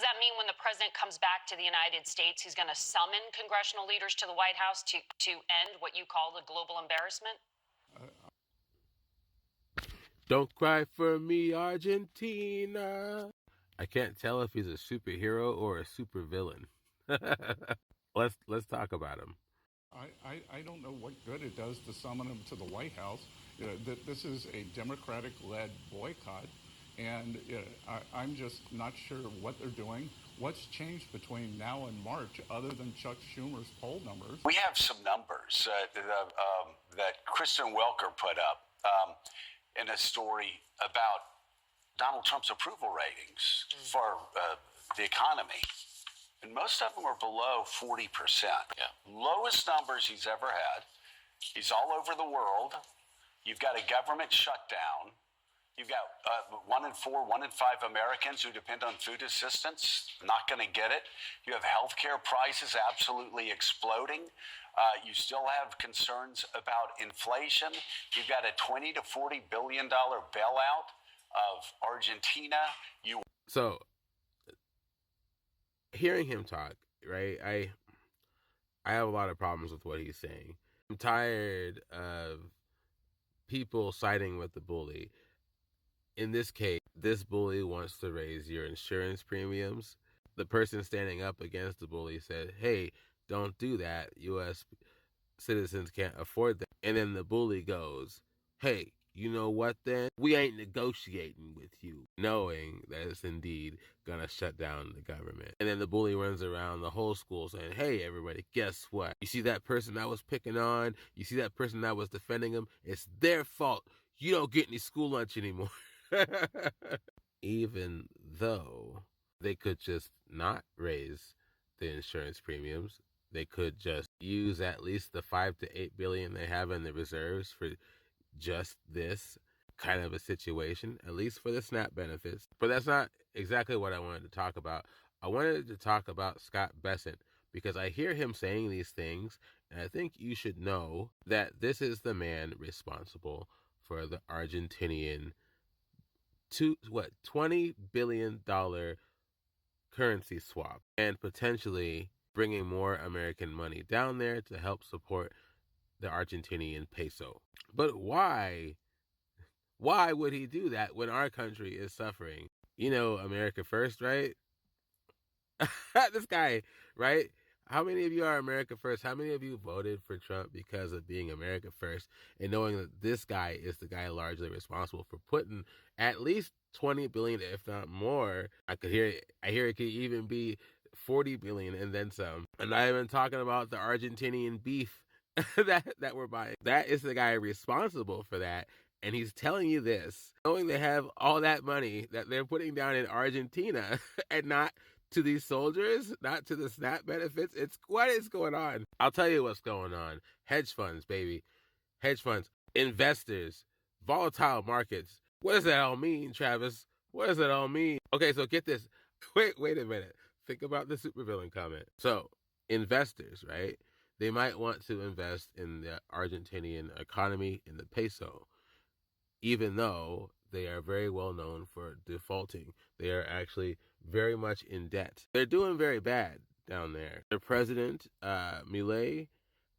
that mean when the president comes back to the United States, he's going to summon congressional leaders to the White House to end what you call the global embarrassment? Don't cry for me, Argentina. I can't tell if he's a superhero or a supervillain. Let's talk about him. I don't know what good it does to summon him to the White House. This is a Democratic-led boycott, and I'm just not sure what they're doing. What's changed between now and March other than Chuck Schumer's poll numbers? We have some numbers that Kristen Welker put up in a story about Donald Trump's approval ratings for the economy. And most of them were below 40%. Yeah. Lowest numbers he's ever had. He's all over the world. You've got a government shutdown. You've got 1 in 4, 1 in 5 Americans who depend on food assistance, not going to get it. You have healthcare prices absolutely exploding. You still have concerns about inflation. You've got a $20 to $40 billion bailout of Argentina. So, hearing him talk, right, I have a lot of problems with what he's saying. I'm tired of people siding with the bully. In this case, this bully wants to raise your insurance premiums. The person standing up against the bully said, hey, don't do that. U.S. citizens can't afford that. And then the bully goes, hey, you know what then? We ain't negotiating with you, knowing that it's indeed going to shut down the government. And then the bully runs around the whole school saying, hey, everybody, guess what? You see that person that was picking on? You see that person that was defending him? It's their fault. You don't get any school lunch anymore. Even though they could just not raise the insurance premiums, they could just use at least the $5 to $8 billion they have in the reserves for just this kind of a situation, at least for the SNAP benefits. But that's not exactly what I wanted to talk about. I wanted to talk about Scott Bessent because I hear him saying these things, and I think you should know that this is the man responsible for the Argentinian $20 billion currency swap and potentially bringing more American money down there to help support the Argentinian peso. But why? Why would he do that when our country is suffering? You know, America first, right? This guy, right? How many of you are America first? How many of you voted for Trump because of being America first and knowing that this guy is the guy largely responsible for putting at least 20 billion, if not more? I hear it could even be 40 billion and then some. And I'm not even talking about the Argentinian beef that we're buying. That is the guy responsible for that. And he's telling you this, knowing they have all that money that they're putting down in Argentina and not to these soldiers, not to the SNAP benefits. What is going on? I'll tell you what's going on. Hedge funds, baby. Hedge funds, investors, volatile markets. What does that all mean, Travis? What does that all mean? Okay, so get this. Wait a minute. Think about the supervillain comment. So, investors, right? They might want to invest in the Argentinian economy, in the peso, even though they are very well known for defaulting. They are actually very much in debt. They're doing very bad down there. The president, Milei,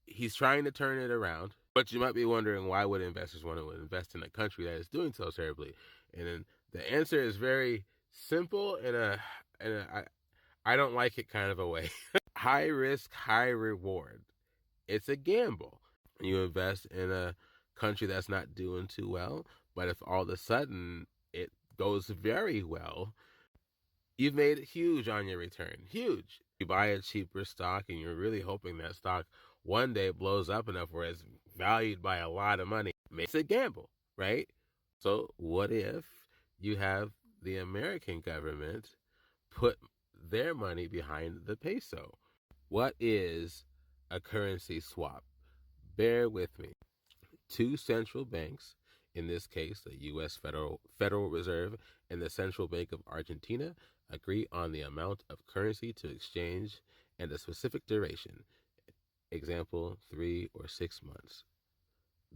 he's trying to turn it around. But you might be wondering, why would investors want to invest in a country that is doing so terribly? And then the answer is very simple I don't like it kind of a way. High risk, high reward. It's a gamble. You invest in a country that's not doing too well, but if all of a sudden it goes very well, you've made it huge on your return. Huge. You buy a cheaper stock and you're really hoping that stock one day blows up enough where it's valued by a lot of money. It's a gamble, right? So what if you have the American government put their money behind the peso? What is a currency swap? Bear with me. Two central banks, in this case the U.S. Federal Reserve and the Central Bank of Argentina, agree on the amount of currency to exchange and a specific duration. Example, 3 or 6 months.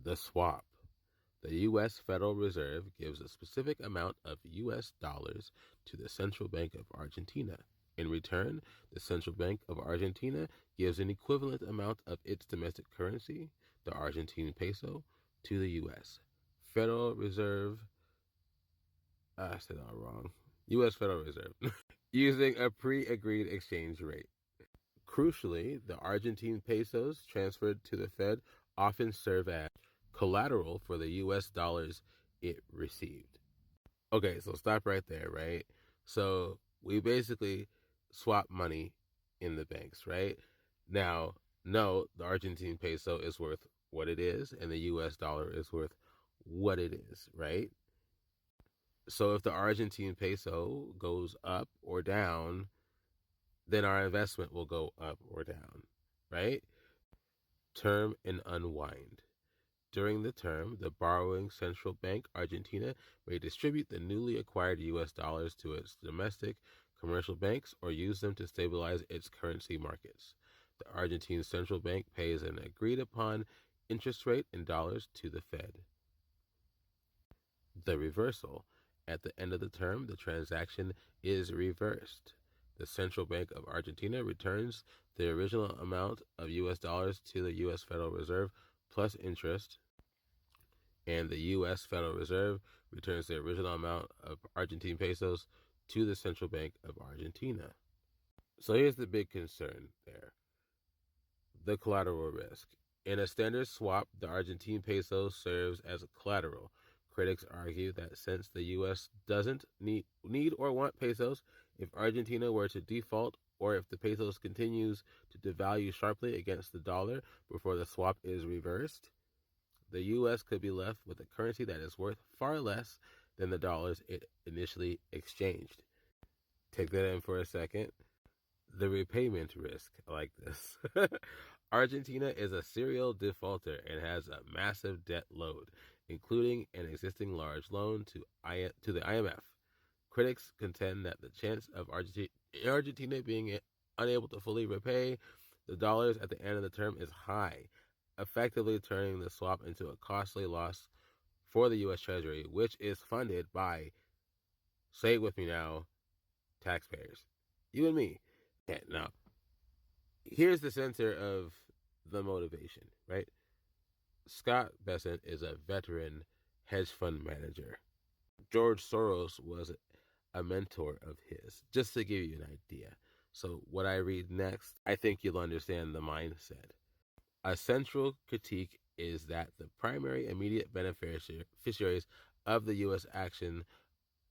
The swap. The U.S. Federal Reserve gives a specific amount of U.S. dollars to the Central Bank of Argentina. In return, the Central Bank of Argentina gives an equivalent amount of its domestic currency, the Argentine peso, to the U.S. Federal Reserve. I said that wrong. U.S. Federal Reserve, using a pre-agreed exchange rate. Crucially, the Argentine pesos transferred to the Fed often serve as collateral for the U.S. dollars it received. Okay, so stop right there, right? So we basically swap money in the banks, right? Now, no, the Argentine peso is worth what it is, and the US dollar is worth what it is, right? So if the Argentine peso goes up or down, then our investment will go up or down, right? Term and unwind. During the term, the borrowing central bank, Argentina, may distribute the newly acquired U.S. dollars to its domestic commercial banks or use them to stabilize its currency markets. The Argentine central bank pays an agreed upon interest rate in dollars to the Fed. The reversal. At the end of the term, the transaction is reversed. The Central Bank of Argentina returns the original amount of U.S. dollars to the U.S. Federal Reserve plus interest, and the U.S. Federal Reserve returns the original amount of Argentine pesos to the Central Bank of Argentina. So here's the big concern there: the collateral risk. In a standard swap, the Argentine peso serves as a collateral. Critics argue that since the U.S. doesn't need or want pesos, if Argentina were to default or if the pesos continues to devalue sharply against the dollar before the swap is reversed, the U.S. could be left with a currency that is worth far less than the dollars it initially exchanged. Take that in for a second. The repayment risk. I like this. Argentina is a serial defaulter and has a massive debt load, including an existing large loan to the IMF. Critics contend that the chance of Argentina being unable to fully repay the dollars at the end of the term is high, effectively turning the swap into a costly loss for the U.S. Treasury, which is funded by, say it with me now, taxpayers. You and me. Okay, now, here's the center of the motivation, right? Scott Bessent is a veteran hedge fund manager. George Soros was a mentor of his, just to give you an idea. So, what I read next, I think you'll understand the mindset. A central critique is that the primary immediate beneficiaries of the U.S. action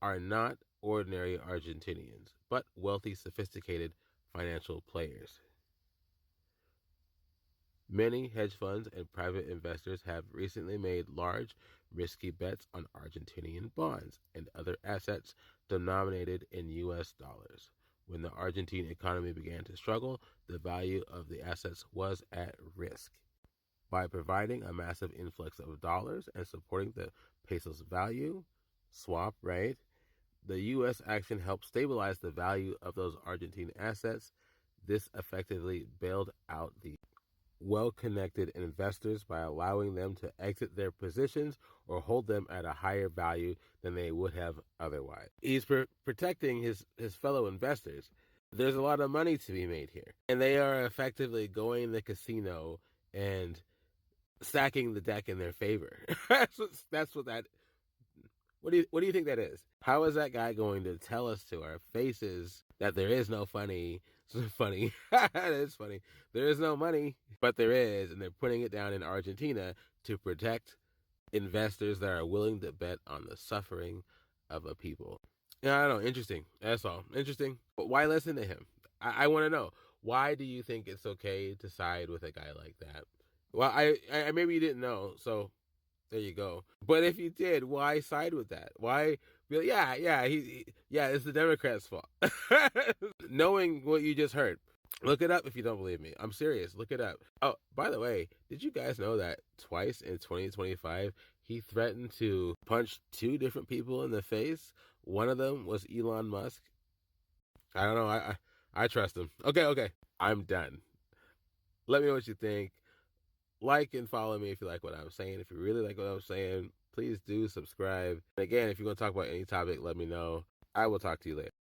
are not ordinary Argentinians, but wealthy, sophisticated financial players. Many hedge funds and private investors have recently made large, risky bets on Argentinian bonds and other assets denominated in U.S. dollars. When the Argentine economy began to struggle, the value of the assets was at risk. By providing a massive influx of dollars and supporting the peso's value, swap, right? The U.S. action helped stabilize the value of those Argentine assets. This effectively bailed out the well-connected investors by allowing them to exit their positions or hold them at a higher value than they would have otherwise. He's protecting his fellow investors. There's a lot of money to be made here, and they are effectively going to the casino and stacking the deck in their favor. That's what that. What do you think that is? How is that guy going to tell us to our faces that there is no funny? Funny. That is funny. There is no money, but there is, and they're putting it down in Argentina to protect investors that are willing to bet on the suffering of a people. Yeah, I don't know. Interesting. That's all. Interesting. But why listen to him? I want to know. Why do you think it's okay to side with a guy like that? Well, I maybe you didn't know, so there you go. But if you did, why side with that? Why be like, yeah, it's the Democrats' fault. Knowing what you just heard. Look it up if you don't believe me. I'm serious. Look it up. Oh, by the way, did you guys know that twice in 2025 he threatened to punch two different people in the face? One of them was Elon Musk. I don't know. I trust him. Okay. I'm done. Let me know what you think. Like and follow me if you like what I'm saying. If you really like what I'm saying, please do subscribe. And again, if you're going to talk about any topic, let me know. I will talk to you later.